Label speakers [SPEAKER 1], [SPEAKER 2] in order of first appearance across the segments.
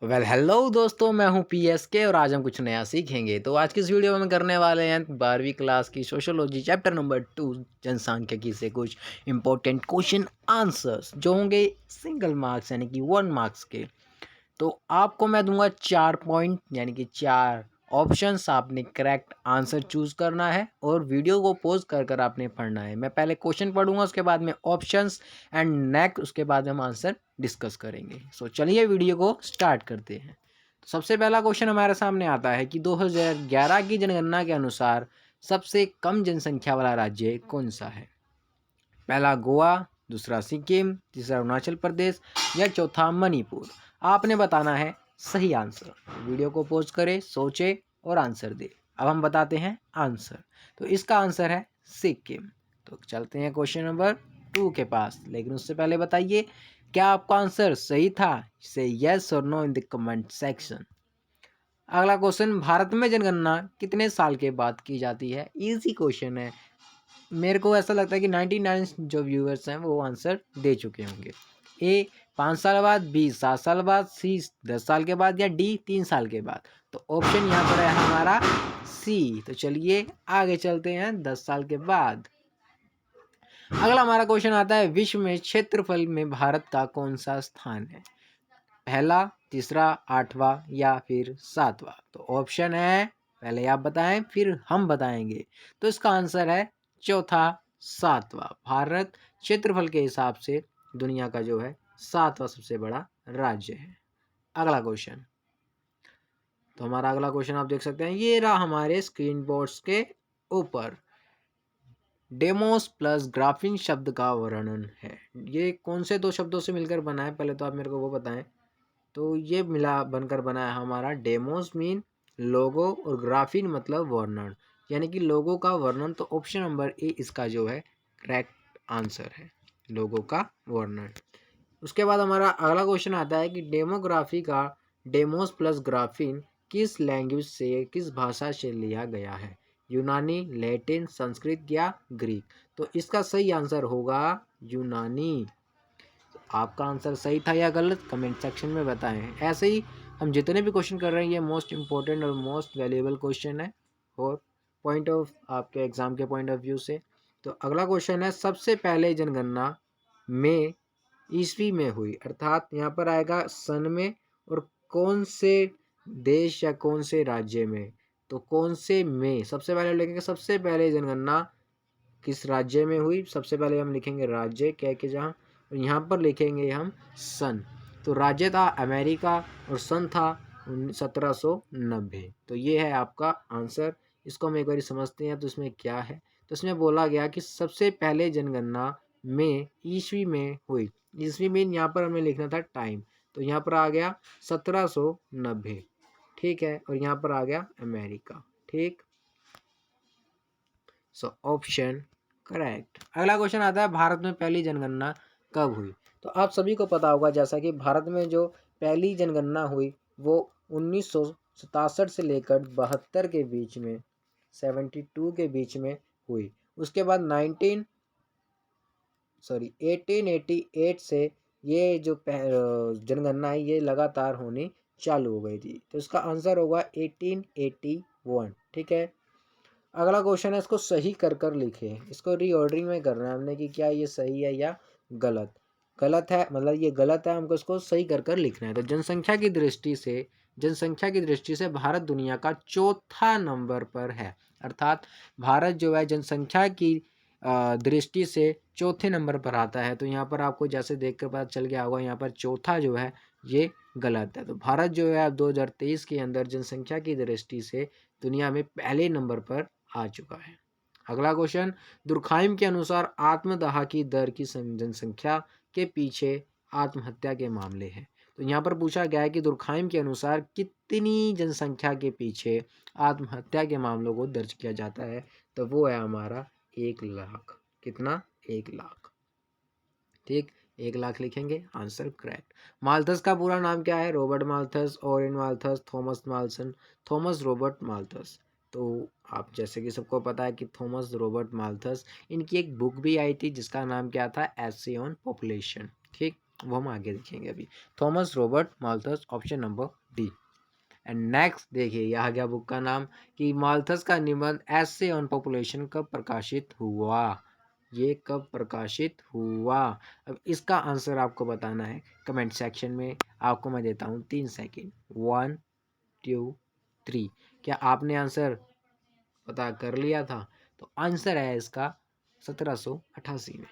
[SPEAKER 1] Hello दोस्तों, मैं हूं पीएसके और आज हम कुछ नया सीखेंगे। तो आज की इस वीडियो में हम करने वाले हैं 12वीं क्लास की सोशियोलॉजी चैप्टर नंबर 2 जनसांख्यिकी से कुछ इंपॉर्टेंट क्वेश्चन आंसर्स जो होंगे सिंगल मार्क्स यानी कि 1 मार्क्स के। तो आपको मैं दूंगा 4 पॉइंट यानी कि 4 ऑप्शंस, आपने करेक्ट आंसर चूज करना है और वीडियो को पॉज कर कर आपने पढ़ना है। मैं पहले क्वेश्चन पढ़ूंगा, उसके बाद में ऑप्शंस एंड नेक्स्ट उसके बाद हम आंसर डिस्कस करेंगे। सो चलिए वीडियो को स्टार्ट करते हैं। तो सबसे पहला क्वेश्चन हमारे सामने आता है कि 2011 की जनगणना के अनुसार सबसे कम जनसंख्या वाला राज्य कौन सा है। पहला गोवा, दूसरा सिक्किम, तीसरा अरुणाचल प्रदेश या चौथा मणिपुर। आपने बताना है सही आंसर। वीडियो को पॉज करें, सोचे और आंसर दे। अब हम बताते हैं आंसर। तो इसका आंसर है सिक्किम। तो चलते हैं क्वेश्चन नंबर 2 के पास, लेकिन उससे पहले बताइए क्या आपका आंसर सही था। से यस और no in the comment section. अगला क्वेश्चन, भारत में जनगणना कितने साल के बाद की जाती है। इजी क्वेश्चन है। मेरे को ऐसा लगता है कि 99 जो व्यूअर्स हैं वो आंसर दे चुके होंगे। ए 5 साल बाद, बी 7 साल बाद, सी 10 साल के बाद या डी 3 साल के बाद। तो ऑप्शन यहाँ पर है हमारा सी। तो चलिए आगे चलते हैं 10 साल के बाद। अगला हमारा क्वेश्चन आता है, विश्व में क्षेत्रफल में भारत का कौन सा स्थान है। पहला, तीसरा, आठवां या फिर सातवां। तो ऑप्शन है, पहले आप बताएं फिर हम बताएंगे। तो इसका आंसर है चौथा, सातवां। भारत क्षेत्रफल के हिसाब से दुनिया का जो है 7वां सबसे बड़ा राज्य है। अगला क्वेश्चन, तो हमारा अगला क्वेश्चन आप देख सकते हैं, ये रहा हमारे स्क्रीन बोर्ड्स के ऊपर। डेमोस प्लस ग्राफीन शब्द का वर्णन है। ये कौन से दो शब्दों से मिलकर बना है, पहले तो आप मेरे को वो बताएं। तो ये मिला बनकर बना है हमारा डेमोस मीन लोगो और ग्राफीन मतलब वर्णन, यानी कि लोगो का वर्णन। तो ऑप्शन नंबर ए इसका जो है करेक्ट आंसर है, लोगो का वर्णन। उसके बाद हमारा अगला क्वेश्चन आता है कि डेमोग्राफी का डेमोस प्लस ग्राफीन किस लैंग्वेज से, किस भाषा से लिया गया है। यूनानी, लैटिन, संस्कृत या ग्रीक। तो इसका सही आंसर होगा यूनानी। आपका आंसर सही था या गलत कमेंट सेक्शन में बताएं। ऐसे ही हम जितने भी क्वेश्चन कर रहे हैं ये मोस्ट इंपॉर्टेंट और मोस्ट वैल्यूएबल क्वेश्चन है और पॉइंट ऑफ आपके एग्जाम के पॉइंट ऑफ व्यू से। तो अगला क्वेश्चन है, सबसे पहले जनगणना में ईस्वी में हुई, अर्थात यहाँ पर आएगा सन में, और कौन से देश या कौन से राज्य में। तो कौन से में सबसे पहले लिखेंगे, सबसे पहले जनगणना किस राज्य में हुई। सबसे पहले हम लिखेंगे राज्य कह के जहाँ, और यहाँ पर लिखेंगे हम सन। तो राज्य था अमेरिका और सन था 1790। तो ये है आपका आंसर। इसको हम एक बार समझते हैं। तो इसमें क्या है, तो इसमें बोला गया कि सबसे पहले जनगणना में ईस्वी में हुई। ईस्वी में यहाँ पर हमें लिखना था टाइम, तो यहाँ पर आ गया 1790, ठीक है, और यहाँ पर आ गया अमेरिका, ठीक। So option correct. अगला क्वेश्चन आता है, भारत में पहली जनगणना कब हुई। तो आप सभी को पता होगा जैसा कि भारत में जो पहली जनगणना हुई वो 1967 से लेकर 72 के बीच में, 72 के बीच में हुई। उसके बाद 1888 से ये जो जनगणना है ये लगातार होनी चालू हो गई थी। तो इसका आंसर होगा 1881, ठीक है। अगला क्वेश्चन है, इसको सही कर कर लिखे। इसको रीऑर्डरिंग में करना है हमने कि क्या ये सही है या गलत। गलत है मतलब ये गलत है, हमको इसको सही कर कर लिखना है। तो जनसंख्या की दृष्टि से भारत दुनिया का चौथा नंबर पर है, अर्थात भारत जो है जनसंख्या की दृष्टि से चौथे नंबर पर आता है। तो यहाँ पर आपको जैसे देख कर पता चल गया होगा, यहाँ पर चौथा जो है ये गलत है। तो भारत जो है अब 2023 के अंदर जनसंख्या की दृष्टि से दुनिया में पहले नंबर पर आ चुका है। अगला क्वेश्चन, दुर्खाइम के अनुसार आत्मदाह की दर की जनसंख्या के पीछे आत्महत्या के मामले हैं। तो यहाँ पर पूछा गया है कि दुर्खाइम के अनुसार कितनी जनसंख्या के पीछे आत्महत्या के मामलों को दर्ज किया जाता है। तो वो है हमारा 1 लाख। कितना, 1 लाख, ठीक। 1 लाख लिखेंगे, आंसर करेक्ट। माल्थस का पूरा नाम क्या है, Robert Malthus, Oren Malthus, Thomas Malson, Thomas Robert Malthus. तो आप जैसे कि सबको पता है कि थॉमस रॉबर्ट माल्थस, इनकी एक बुक भी आई थी जिसका नाम क्या था, एसे ऑन पॉपुलेशन, ठीक। वो हम आगे देखेंगे अभी। Thomas Robert Malthus, option number D. And next देखिए, यह आ गया बुक का नाम कि माल्थस का निबंध ऐसे ऑन पॉपुलेशन कब प्रकाशित हुआ। ये कब प्रकाशित हुआ, अब इसका आंसर आपको बताना है कमेंट सेक्शन में। आपको मैं देता हूँ 3 सेकेंड, 1 2 3। क्या आपने आंसर पता कर लिया था? तो आंसर है इसका 1788 में।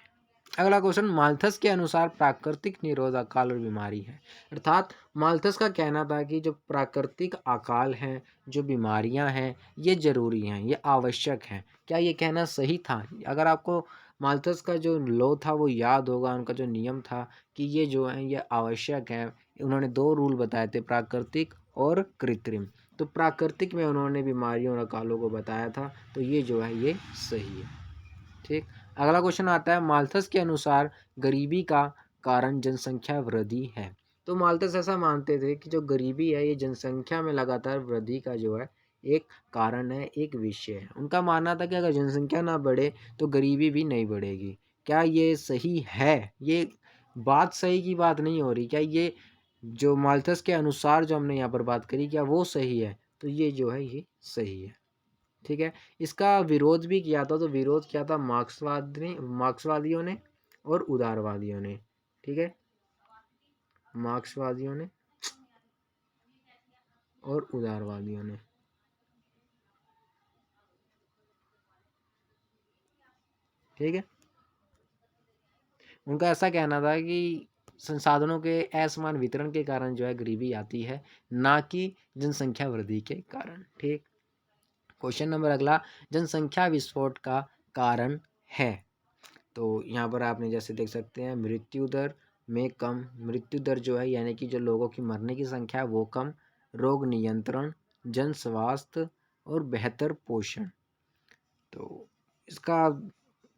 [SPEAKER 1] अगला क्वेश्चन, माल्थस के अनुसार प्राकृतिक निरोध अकाल और बीमारी है। अर्थात माल्थस का कहना था कि जो प्राकृतिक अकाल हैं, जो बीमारियां हैं, ये जरूरी हैं, ये आवश्यक हैं। क्या ये कहना सही था? अगर आपको माल्थस का जो लॉ था वो याद होगा, उनका जो नियम था कि ये जो है ये आवश्यक है। उन्होंने 2 रूल बताए थे, प्राकृतिक और कृत्रिम। तो प्राकृतिक में उन्होंने बीमारियों और अकालों को बताया था, तो ये जो है ये सही है। ठीक। अगला क्वेश्चन आता है, माल्थस के अनुसार गरीबी का कारण जनसंख्या वृद्धि है। तो माल्थस ऐसा मानते थे कि जो गरीबी है ये जनसंख्या में लगातार वृद्धि का जो है एक कारण है, एक विषय है। उनका मानना था कि अगर जनसंख्या ना बढ़े तो गरीबी भी नहीं बढ़ेगी। क्या ये सही है? ये बात सही की बात नहीं हो रही। क्या ये जो माल्थस के अनुसार जो हमने यहाँ पर बात करी, क्या वो सही है? तो ये जो है ये सही है। ठीक है। इसका विरोध भी किया था, तो विरोध किया था मार्क्सवादियों ने और उदारवादियों ने। ठीक है, मार्क्सवादियों ने और उदारवादियों ने। ठीक है, उनका ऐसा कहना था कि संसाधनों के असमान वितरण के कारण जो है गरीबी आती है, ना कि जनसंख्या वृद्धि के कारण। ठीक। क्वेश्चन नंबर अगला, जनसंख्या विस्फोट का कारण है। तो यहाँ पर आपने जैसे देख सकते हैं, मृत्यु दर में कम, मृत्यु दर जो है यानी कि जो लोगों की मरने की संख्या है वो कम, रोग नियंत्रण, जन स्वास्थ्य और बेहतर पोषण। तो इसका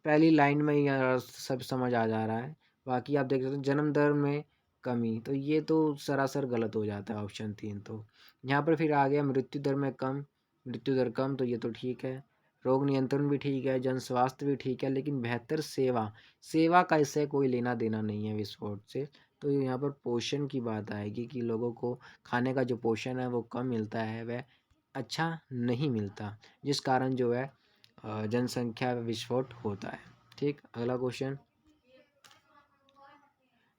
[SPEAKER 1] पहली लाइन में ही सब समझ आ जा रहा है। बाकी आप देख सकते हैं जन्म दर में कमी, तो ये तो सरासर गलत हो जाता है ऑप्शन 3। तो यहाँ पर फिर आ गया मृत्यु दर में कम, मृत्यु दर कम, तो ये तो ठीक है। रोग नियंत्रण भी ठीक है, जन स्वास्थ्य भी ठीक है, लेकिन बेहतर सेवा, सेवा का इससे कोई लेना देना नहीं है विस्फोट से। तो यहाँ पर पोषण की बात आएगी कि लोगों को खाने का जो पोषण है वो कम मिलता है, वह अच्छा नहीं मिलता, जिस कारण जो है जनसंख्या विस्फोट होता है। ठीक। अगला क्वेश्चन,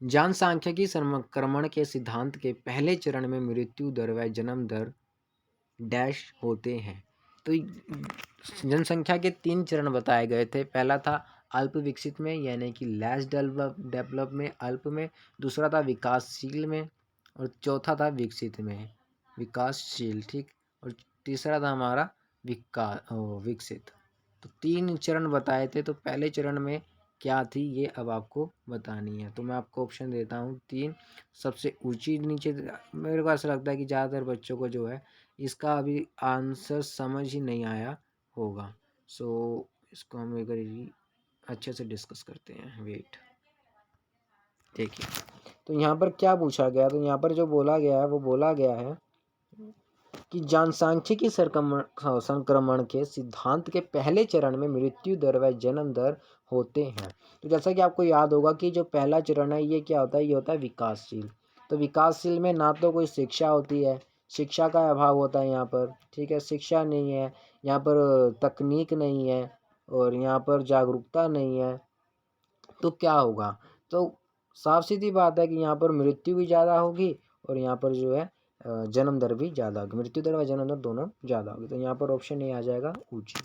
[SPEAKER 1] जनसांख्यिकी संक्रमण के सिद्धांत के पहले चरण में मृत्यु दर व जन्म दर डैश होते हैं। तो जनसंख्या के 3 चरण बताए गए थे। पहला था अल्प विकसित में यानी कि लेस डेवलप में, अल्प में। दूसरा था विकासशील में, और चौथा था विकसित में, विकासशील। ठीक। और तीसरा था हमारा विकसित। तो 3 चरण बताए थे। तो पहले चरण में क्या थी ये अब आपको बतानी है। तो मैं आपको ऑप्शन देता हूँ 3। सबसे ऊंची नीचे, मेरे को ऐसा लगता है कि ज़्यादातर बच्चों को जो है इसका अभी आंसर समझ ही नहीं आया होगा। सो इसको हम एक बार अच्छे से डिस्कस करते हैं। वेट, देखिए तो यहाँ पर क्या पूछा गया, तो यहाँ पर जो बोला गया है वो बोला गया है कि जनसांख्यिकी संक्रमण के सिद्धांत के पहले चरण में मृत्यु दर व जन्म दर होते हैं। तो जैसा कि आपको याद होगा कि जो पहला चरण है ये क्या होता है, ये होता है विकासशील। तो विकासशील में ना तो कोई शिक्षा होती है, शिक्षा का अभाव होता है यहाँ पर। ठीक है, शिक्षा नहीं है यहाँ पर, तकनीक नहीं है, और यहाँ पर जागरूकता नहीं है। तो क्या होगा, तो साफ सीधी बात है कि यहाँ पर मृत्यु भी ज़्यादा होगी और यहाँ पर जो है जन्म दर भी ज़्यादा होगी, मृत्यु दर व जन्म दर दोनों ज़्यादा होगी। तो यहाँ पर ऑप्शन ए आ जाएगा ऊंची।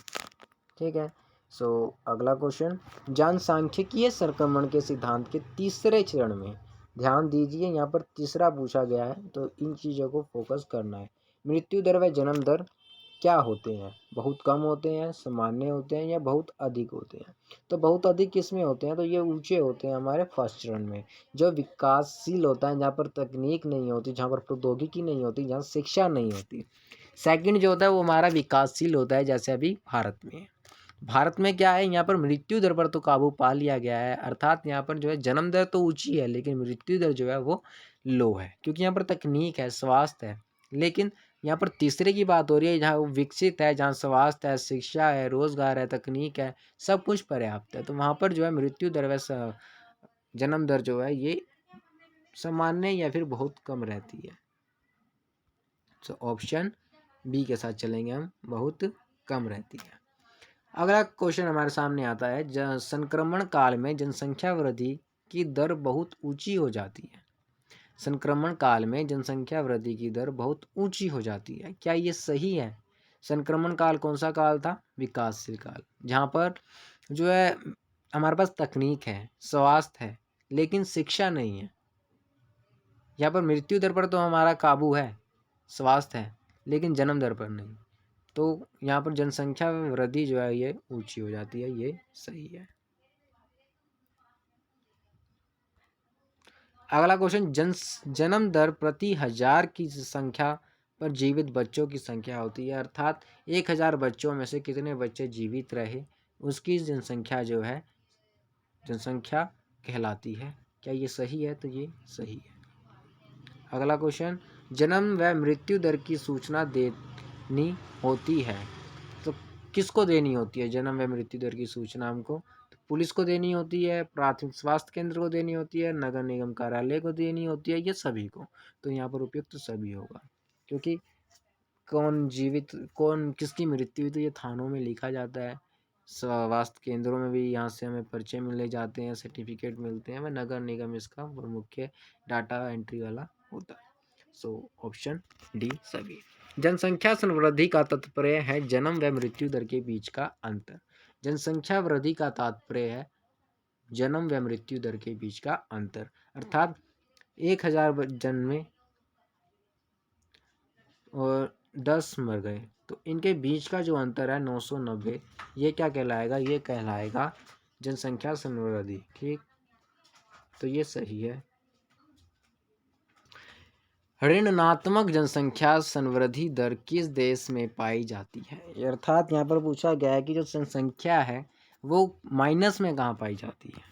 [SPEAKER 1] ठीक है। सो अगला क्वेश्चन, जनसांख्यिकीय संक्रमण के सिद्धांत के तीसरे चरण में, ध्यान दीजिए यहाँ पर तीसरा पूछा गया है, तो इन चीज़ों को फोकस करना है। मृत्यु दर व जन्म दर क्या होते हैं, बहुत कम होते हैं, सामान्य होते हैं, या बहुत अधिक होते हैं। तो बहुत अधिक किस में होते हैं, तो ये ऊंचे होते हैं हमारे फर्स्ट चरण में। जो विकासशील होता है, जहाँ पर तकनीक नहीं होती, जहाँ पर प्रौद्योगिकी नहीं होती, जहाँ शिक्षा नहीं होती। सेकंड जो होता है वो हमारा विकासशील होता है, जैसे अभी भारत में है। भारत में क्या है, यहाँ पर मृत्यु दर पर तो काबू पा लिया गया है। अर्थात यहाँ पर जो है जन्म दर तो ऊंची है, लेकिन मृत्यु दर जो है वो लो है, क्योंकि यहाँ पर तकनीक है, स्वास्थ्य है। लेकिन यहाँ पर तीसरे की बात हो रही है, जहाँ वो विकसित है, जहाँ स्वास्थ्य है, शिक्षा है, रोजगार है, तकनीक है, सब कुछ पर्याप्त है। तो वहाँ पर जो है मृत्यु दर व जन्म दर जो है ये सामान्य या फिर बहुत कम रहती है। तो ऑप्शन बी के साथ चलेंगे हम, बहुत कम रहती है। अगला क्वेश्चन हमारे सामने आता है, संक्रमण काल में जनसंख्या वृद्धि की दर बहुत ऊंची हो जाती है। संक्रमण काल में जनसंख्या वृद्धि की दर बहुत ऊंची हो जाती है, क्या ये सही है? संक्रमण काल कौन सा काल था? विकासशील काल, जहाँ पर जो है हमारे पास तकनीक है, स्वास्थ्य है, लेकिन शिक्षा नहीं है। यहाँ पर मृत्यु दर पर तो हमारा काबू है, स्वास्थ्य है, लेकिन जन्म दर पर नहीं। तो यहाँ पर जनसंख्या वृद्धि जो है ये ऊंची हो जाती है, ये सही है। अगला क्वेश्चन, जन्म दर प्रति 1000 की संख्या पर जीवित बच्चों की संख्या होती है, अर्थात 1000 बच्चों में से कितने बच्चे जीवित रहे, उसकी जनसंख्या जो है जनसंख्या कहलाती है। क्या ये सही है? तो ये सही है। अगला क्वेश्चन, जन्म व मृत्यु दर की सूचना देनी होती है, तो किसको देनी होती है जन्म व मृत्यु दर की सूचना? हमको तो पुलिस को देनी होती है, प्राथमिक स्वास्थ्य केंद्र को देनी होती है, नगर निगम कार्यालय को देनी होती है, ये सभी को। तो यहाँ पर उपयुक्त तो सभी होगा, क्योंकि कौन जीवित कौन किसकी मृत्यु हुई तो ये थानों में लिखा जाता है, स्वास्थ्य केंद्रों में भी यहाँ से हमें पर्चे मिले जाते हैं, सर्टिफिकेट मिलते हैं, वह नगर निगम इसका मुख्य डाटा एंट्री वाला होता है। सो ऑप्शन डी सभी। जनसंख्या संवृद्धि का तात्पर्य है जन्म व मृत्यु दर के बीच का अंतर। जनसंख्या वृद्धि का तात्पर्य है जन्म व मृत्यु दर के बीच का अंतर, अर्थात 1000 जन्मे और 10 मर गए, तो इनके बीच का जो अंतर है 990, ये क्या कहलाएगा? ये कहलाएगा जनसंख्या संवृद्धि। ठीक, तो ये सही है। ऋणात्मक जनसंख्या संवृद्धि दर किस देश में पाई जाती है? अर्थात यहाँ पर पूछा गया है कि जो जनसंख्या है वो माइनस में कहाँ पाई जाती है।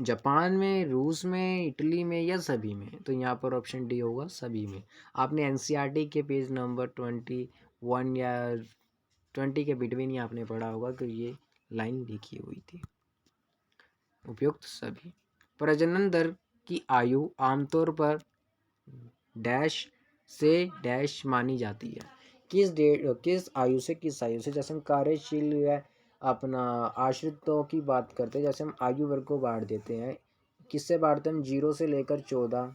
[SPEAKER 1] जापान में, रूस में, इटली में या सभी में? तो यहाँ पर ऑप्शन डी होगा, सभी में। आपने एनसीईआरटी के पेज नंबर 21 या 20 के बिटवीन ही आपने पढ़ा होगा कि ये लाइन लिखी हुई थी। उपयुक्त सभी। प्रजनन दर की आयु आमतौर पर डैश से डैश मानी जाती है, किस आयु से किस आयु से? जैसे हम कार्यशील या अपना आश्रितों की बात करते हैं, जैसे हम आयु वर्ग को बांट देते हैं, किससे बांटते हैं हम? 0 से लेकर 14,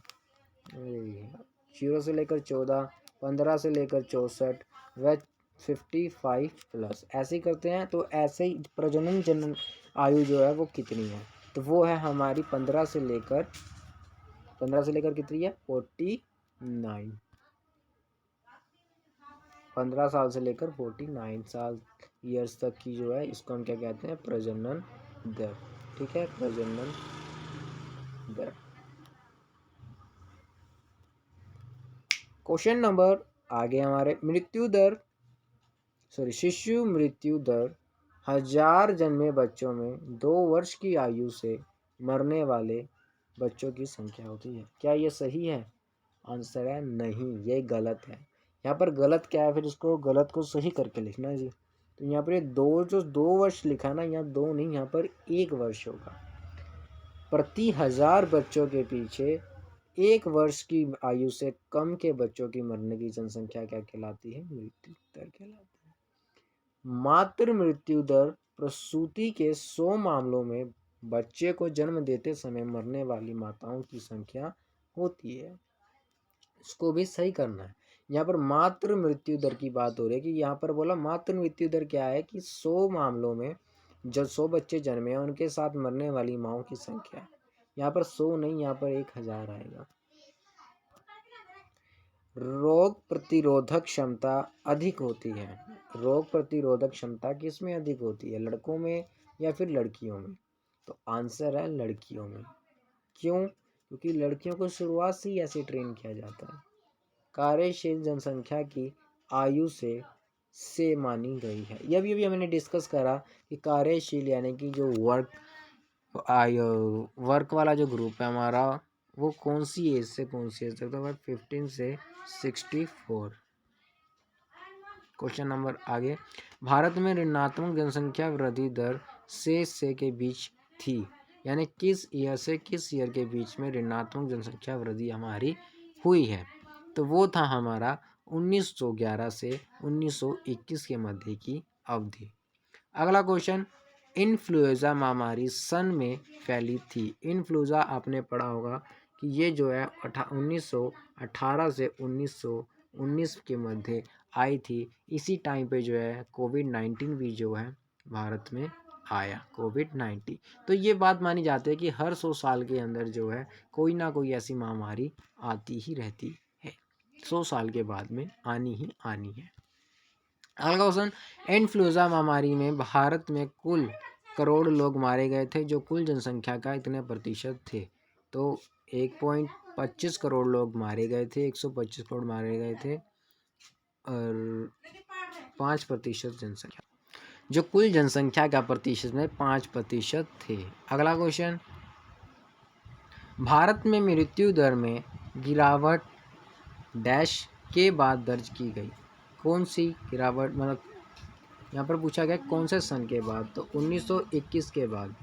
[SPEAKER 1] 0 से लेकर 14, 15 से लेकर 64 व 55 प्लस, ऐसे ही करते हैं। तो ऐसे ही प्रजनन जन आयु जो है वो कितनी है? तो वो है हमारी 15 से लेकर कितनी है? 49। 15 साल से लेकर 49 साल ईयर्स तक की जो है, इसको हम क्या कहते हैं? प्रजनन दर। ठीक है, प्रजनन दर। क्वेश्चन नंबर आगे हमारे, शिशु मृत्यु दर 1000 जन्मे बच्चों में 2 वर्ष की आयु से मरने वाले बच्चों की संख्या होती है। क्या ये सही है? आंसर है नहीं, ये गलत है। यहाँ पर गलत क्या है, फिर उसको गलत को सही करके लिखना है जी। तो यहाँ पर ये 2 वर्ष लिखा ना, यहाँ 2 नहीं, यहाँ पर 1 वर्ष होगा। प्रति 1000 बच्चों के पीछे 1 वर्ष की आयु से कम के बच्चों की मरने की जनसंख्या क्या कहलाती है? मृत्यु दर कहलाती है। मातृ मृत्यु दर प्रसूति के 100 मामलों में बच्चे को जन्म देते समय मरने वाली माताओं की संख्या होती है। इसको भी सही करना है। यहाँ पर मातृ मृत्यु दर की बात हो रही है कि यहाँ पर बोला मातृ मृत्यु दर क्या है कि 100 मामलों में जब 100 बच्चे जन्मे हैं उनके साथ मरने वाली माओं की संख्या। यहाँ पर 100 नहीं, यहाँ पर 1000 आएगा। रोग प्रतिरोधक क्षमता अधिक होती है। रोग प्रतिरोधक क्षमता किस में अधिक होती है? लड़कों में या फिर लड़कियों में? तो आंसर है लड़कियों में। क्यों? क्योंकि लड़कियों को शुरुआत से ही ऐसे ट्रेन किया जाता है। कार्यशील जनसंख्या की आयु से मानी गई है। यह भी हमने डिस्कस करा कि कार्यशील यानी कि जो वर्क वाला जो ग्रुप है हमारा, वो कौन सी एज से कौन सी एज तक? तो 15 से 64। क्वेश्चन नंबर आगे, भारत में ऋणात्मक जनसंख्या वृद्धि दर से के बीच थी, यानी किस ईयर से किस ईयर के बीच में ऋणात्मक जनसंख्या वृद्धि हमारी हुई है, तो वो था हमारा 1911 से 1921 के मध्य की अवधि। अगला क्वेश्चन, इन्फ्लुएंजा महामारी सन में फैली थी। इन्फ्लुएंजा आपने पढ़ा होगा कि ये जो है 1918 से 1919 के मध्य आई थी। इसी टाइम पे जो है कोविड-19 भी जो है भारत में आया, कोविड-19। तो ये बात मानी जाती है कि हर 100 साल के अंदर जो है कोई ना कोई ऐसी महामारी आती ही रहती है, 100 साल के बाद में आनी ही आनी है। अगला क्वेश्चन, इन्फ्लुएंजा महामारी में भारत में कुल करोड़ लोग मारे गए थे, जो कुल जनसंख्या का इतने प्रतिशत थे। तो 1.25 करोड़ लोग मारे गए थे, 125 करोड़ मारे गए थे और 5% जनसंख्या, जो कुल जनसंख्या का प्रतिशत में 5% थे। अगला क्वेश्चन, भारत में मृत्यु दर में गिरावट डैश के बाद दर्ज की गई। कौन सी गिरावट, मतलब यहाँ पर पूछा गया कौन से सन के बाद, तो 1921 के बाद।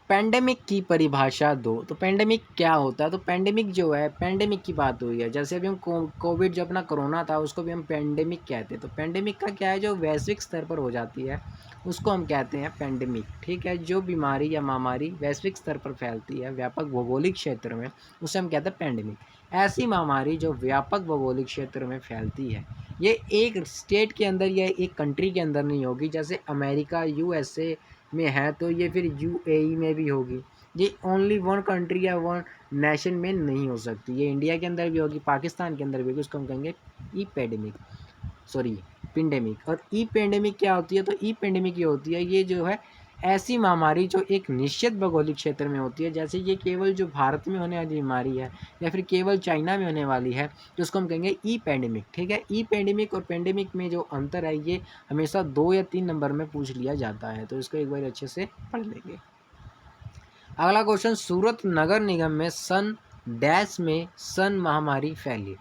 [SPEAKER 1] पेंडेमिक की परिभाषा दो। तो पेंडेमिक क्या होता है, तो पेंडेमिक जो है, पेंडेमिक की बात हुई है, जैसे अभी हम कोविड जो अपना कोरोना था उसको भी हम पेंडेमिक कहते हैं। तो पेंडेमिक का क्या है, जो वैश्विक स्तर पर हो जाती है उसको हम कहते हैं पेंडेमिक, ठीक है। जो बीमारी या महामारी वैश्विक स्तर पर फैलती है व्यापक भौगोलिक क्षेत्र में, उसे हम कहते हैं पेंडेमिक। ऐसी महामारी जो व्यापक भौगोलिक क्षेत्र में फैलती है, ये एक स्टेट के अंदर या एक कंट्री के अंदर नहीं होगी, जैसे अमेरिका USA में है तो ये फिर UAE में भी होगी। ये ओनली वन कंट्री या वन नेशन में नहीं हो सकती, ये इंडिया के अंदर भी होगी, पाकिस्तान के अंदर भी होगी। उसको हम कहेंगे पेंडेमिक। और पेंडेमिक क्या होती है, तो पेंडेमिक ये होती है, ये जो है ऐसी महामारी जो एक निश्चित भौगोलिक क्षेत्र में होती है, जैसे ये केवल जो भारत में होने वाली बीमारी है या फिर केवल चाइना में होने वाली है, तो उसको हम कहेंगे पेंडेमिक, ठीक है। पेंडेमिक और पेंडेमिक में जो अंतर है ये हमेशा 2 या 3 नंबर में पूछ लिया जाता है, तो इसको एक बार अच्छे से पढ़ लेंगे। अगला क्वेश्चन, सूरत नगर निगम में सन डैश में सन महामारी फैली।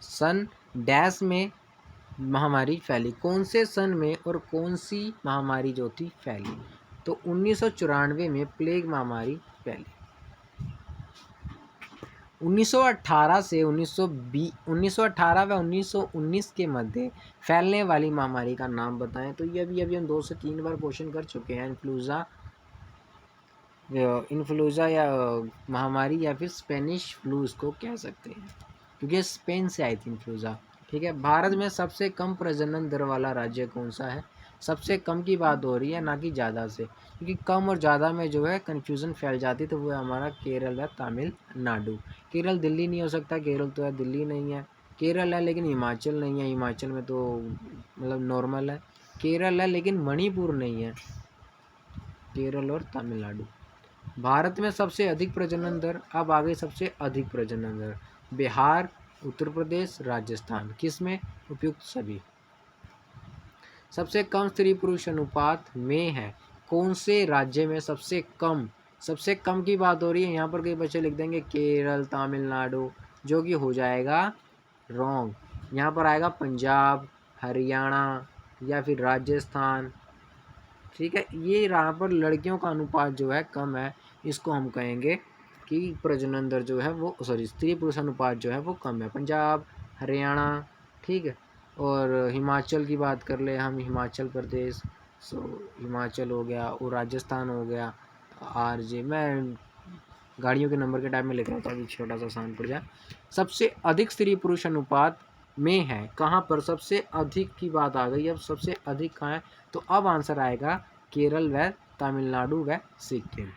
[SPEAKER 1] सन डैश में महामारी फैली, कौन से सन में और कौन सी महामारी जो थी फैली, तो 1994 में प्लेग महामारी फैली। 1918 से 1918 व 1919 के मध्य फैलने वाली महामारी का नाम बताएं। तो ये अभी हम 2 से 3 बार क्वेश्चन कर चुके हैं। इन्फ्लुएंजा या महामारी या फिर स्पेनिश फ्लू इसको कह सकते हैं, क्योंकि स्पेन से आई थी इन्फ्लुएंजा, ठीक है। भारत में सबसे कम प्रजनन दर वाला राज्य कौन सा है, सबसे कम की बात हो रही है ना कि ज़्यादा से, क्योंकि कम और ज़्यादा में जो है कन्फ्यूज़न फैल जाती, तो वो है हमारा केरल या तमिलनाडु। केरल दिल्ली नहीं हो सकता, केरल तो है, दिल्ली नहीं है। केरल है लेकिन हिमाचल नहीं है, हिमाचल में तो मतलब नॉर्मल है। केरल है लेकिन मणिपुर नहीं है, केरल और तमिलनाडु। भारत में सबसे अधिक प्रजनन दर, अब आ गई सबसे अधिक प्रजनन दर, बिहार, उत्तर प्रदेश, राजस्थान, किस में उपयुक्त सभी। सबसे कम स्त्री पुरुष अनुपात में है, कौन से राज्य में सबसे कम की बात हो रही है। यहाँ पर कई बच्चे लिख देंगे केरल, तमिलनाडु, जो कि हो जाएगा रॉन्ग। यहाँ पर आएगा पंजाब, हरियाणा या फिर राजस्थान, ठीक है। ये यहाँ पर लड़कियों का अनुपात जो है कम है, इसको हम कहेंगे कि प्रजनन दर जो है वो स्त्री पुरुष अनुपात जो है वो कम है। पंजाब, हरियाणा, ठीक है। और हिमाचल की बात कर ले हम, हिमाचल प्रदेश, हिमाचल हो गया और राजस्थान हो गया। RJ मैं गाड़ियों के नंबर के टाइम में लिख रहा था, अभी छोटा सा आसान पड़ जाए। सबसे अधिक स्त्री पुरुष अनुपात में है, कहाँ पर सबसे अधिक की बात आ गई। अब सबसे अधिक कहाँ है, तो अब आंसर आएगा केरल व तमिलनाडु व सिक्किम।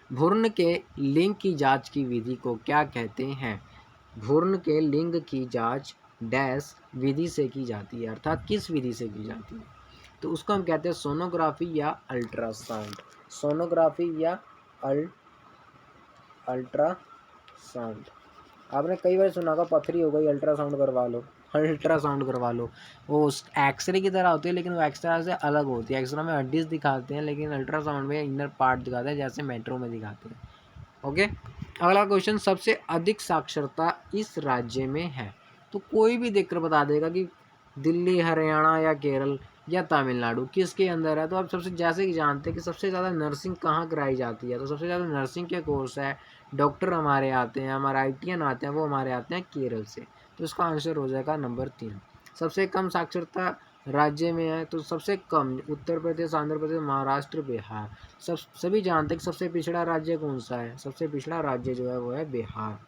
[SPEAKER 1] भ्रूण के लिंग की जांच की विधि को क्या कहते हैं। भ्रूण के लिंग की जांच डैश विधि से की जाती है, अर्थात किस विधि से की जाती है, तो उसको हम कहते हैं सोनोग्राफी या अल्ट्रासाउंड। सोनोग्राफी या अल्ट्रासाउंड। आपने कई बार सुना होगा पथरी हो गई अल्ट्रासाउंड करवा लो, अल्ट्रासाउंड करवा लो। वो एक्सरे की तरह होती है लेकिन वो एक्सरे से अलग होती है। एक्सरे में हड्डी दिखाते हैं लेकिन अल्ट्रासाउंड में इनर पार्ट दिखाते हैं, जैसे मेट्रो में दिखाते हैं। ओके, अगला क्वेश्चन, सबसे अधिक साक्षरता इस राज्य में है। तो कोई भी देखकर बता देगा कि दिल्ली, हरियाणा या केरल, या तमिलनाडु, किसके अंदर है? तो आप सबसे जैसे कि जानते हैं कि सबसे ज़्यादा नर्सिंग कहाँ कराई जाती है, तो सबसे ज़्यादा नर्सिंग के कोर्स है, डॉक्टर हमारे आते हैं, हमारे आईटीएन आते हैं, वो हमारे आते हैं केरल से। तो इसका आंसर हो जाएगा नंबर 3। सबसे कम साक्षरता राज्य में है, तो सबसे कम उत्तर प्रदेश, आंध्र प्रदेश, महाराष्ट्र, बिहार। सभी जानते हैं कि सबसे पिछड़ा राज्य कौन सा है? सबसे पिछड़ा राज्य जो है वो है बिहार।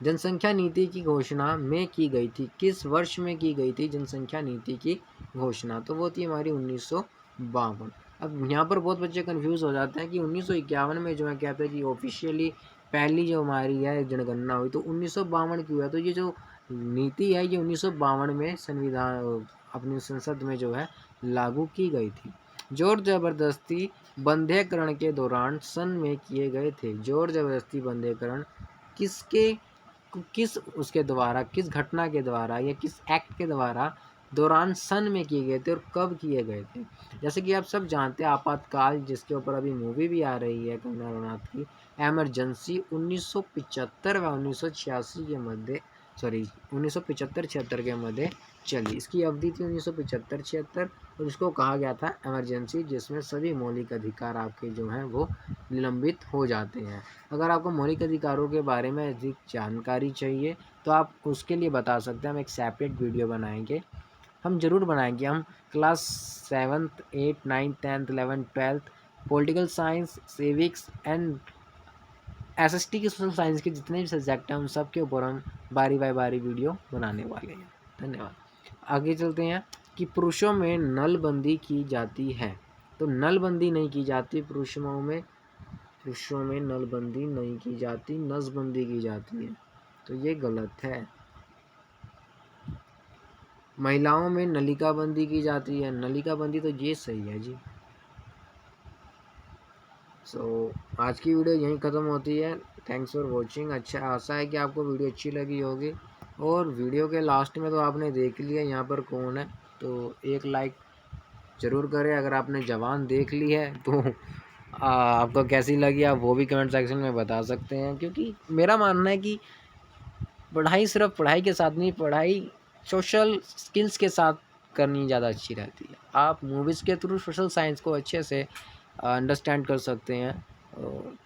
[SPEAKER 1] जनसंख्या नीति की घोषणा में की गई थी, किस वर्ष में की गई थी जनसंख्या नीति की घोषणा? तो वो थी हमारी 1952। अब यहाँ पर बहुत बच्चे कंफ्यूज हो जाते हैं कि 1951 में जो है कहते हैं कि ऑफिशियली पहली जो हमारी है जनगणना हुई, तो 1952 क्यों है? तो ये जो नीति है ये 1952 में संविधान अपनी संसद में जो है लागू की गई थी। जोर जबरदस्ती बंधेकरण के दौरान सन में किए गए थे। जोर जबरदस्ती बंधेकरण किसके किस उसके द्वारा, किस घटना के द्वारा या किस एक्ट के द्वारा दौरान सन में किए गए थे और कब किए गए थे? जैसे कि आप सब जानते हैं आपातकाल, जिसके ऊपर अभी मूवी भी आ रही है कंगना रनौत की, इमरजेंसी 1975 व 1986 के मध्य 1975-76 के मध्य चली। इसकी अवधि थी 1975-76 और इसको कहा गया था इमरजेंसी, जिसमें सभी मौलिक अधिकार आपके जो हैं वो निलंबित हो जाते हैं। अगर आपको मौलिक अधिकारों के बारे में अधिक जानकारी चाहिए तो आप उसके लिए बता सकते हैं, हम एक सेपरेट वीडियो बनाएंगे, हम ज़रूर बनाएंगे। हम class 7th 8th 9th 10th 11th 12th political science, civics and SST के सोशल साइंस के जितने भी सब्जेक्ट हैं उन सब के ऊपर हम बारी बाय बारी वीडियो बनाने वाले हैं। धन्यवाद। आगे चलते हैं कि पुरुषों में नलबंदी की जाती है, तो नलबंदी नहीं की जाती पुरुषों में नलबंदी नहीं की जाती, नसबंदी की जाती है, तो ये गलत है। महिलाओं में नलिका बंदी की जाती है, नलिका बंदी, तो ये सही है जी। आज की वीडियो यहीं ख़त्म होती है। Thanks for watching. अच्छा, आशा है कि आपको वीडियो अच्छी लगी होगी और वीडियो के लास्ट में तो आपने देख लिया यहाँ पर कौन है, तो एक लाइक ज़रूर करें। अगर आपने जवान देख ली है तो आपको कैसी लगी आप वो भी कमेंट सेक्शन में बता सकते हैं, क्योंकि मेरा मानना है कि पढ़ाई सिर्फ पढ़ाई के साथ नहीं, पढ़ाई सोशल स्किल्स के साथ करनी ज़्यादा अच्छी रहती है। आप मूवीज़ के थ्रू सोशल साइंस को अच्छे से अंडरस्टैंड कर सकते हैं।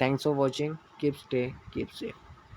[SPEAKER 1] Thanks for watching, keep stay keep safe.